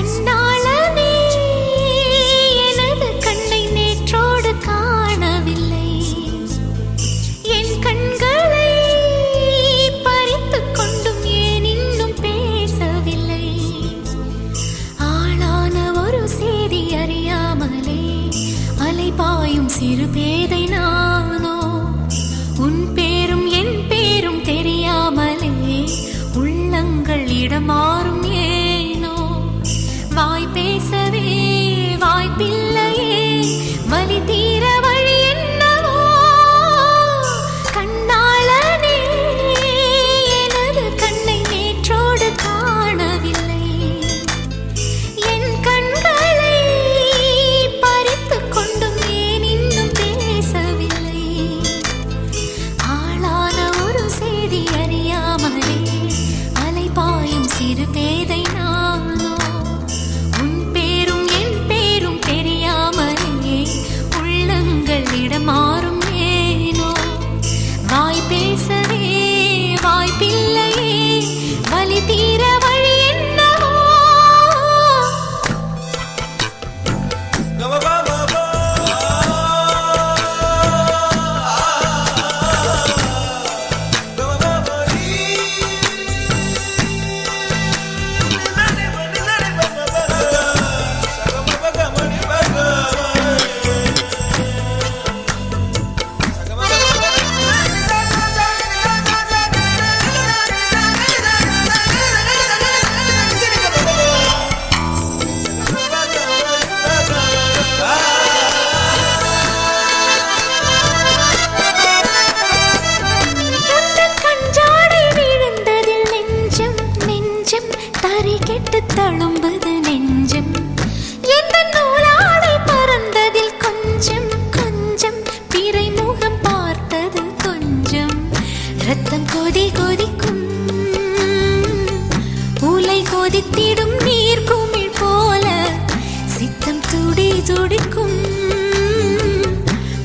கண்ணாளனே எனது கண்ணை நேற்றோடு காணவில்லை. என் கண்களை பறித்துக் கொண்டும் ஏன் இன்னும் பேசவில்லை? ஆளான ஒரு செய்தி அறியாமலே அலைபாயும் சிறு பேதை நானோ. உன் பேரும் என் பேரும் தெரியாமலே உள்ளங்கள் இடமாறும் ஏனோ. வாய் பேசவே வாய்ப்பில்லையே, வலி தீர வழி என்னவோ. கண்ணாளனே எனது கண்ணை நேற்றோடு காணவில்லை. என் கண்களை பறித்துக் கொண்டும் ஏன் இன்னும் பேசவில்லை? ஆளான ஒரு செய்தி அறியாமலே அலைபாயும் சிறு பேதை நானோ. உன் பேரும் என் பேரும் தெரியாமலே உள்ளங்கள் இடமாறும் ஏனோ. வாய் பேசவே வாய்ப்பில்லையே, வலி தீர வழி என்னவோ. தழும்புது நெஞ்சம், எந்த நூலாடை பறந்ததில் கொஞ்சம் கொஞ்சம் பிறை முகம் பார்த்தது கொஞ்சம். ரத்தம் கொதி கொதிக்கும், உலை கொதித்திடும் நீர் குமிழ் போல சித்தம் துடி துடிக்கும்.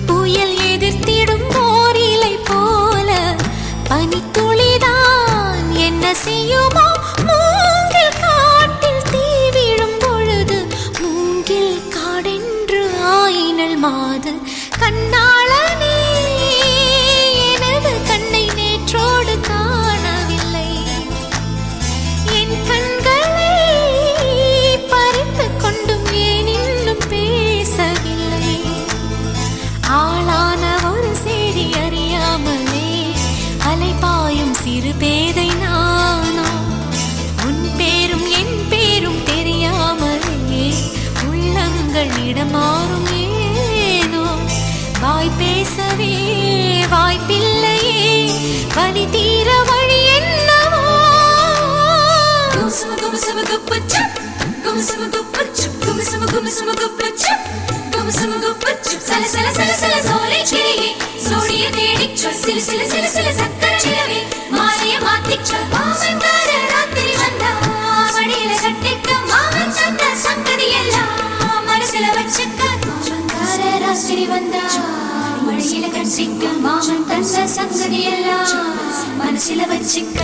புயல் எதிர்த்திடும் ஓர் இலை போல பனித்துளிதான் என்ன செய்யுமோ. மூங்கில் காட்டில் தீ விழும் பொழுது மூங்கில் காடென்று ஆயினல் மாது. கண்ணாளனே எனது கண்ணை நேற்றோடு காணவில்லை. என் கண்களை பறித்துக் கொண்டும் ஏன் இன்னும் பேசவில்லை? ஆளான ஒரு செய்தி அறியாமலே அலைபாயும் சிறு பேதை நானோ. உன் பேரும் என் பேரும் தெரியாமலே உள்ளங்கள் இடமாறும் ஏனோ. வாய் பேசவே வாய்ப்பில்லையே, வலி தீர வழி என்னவோ. மனசில வச்சிக்க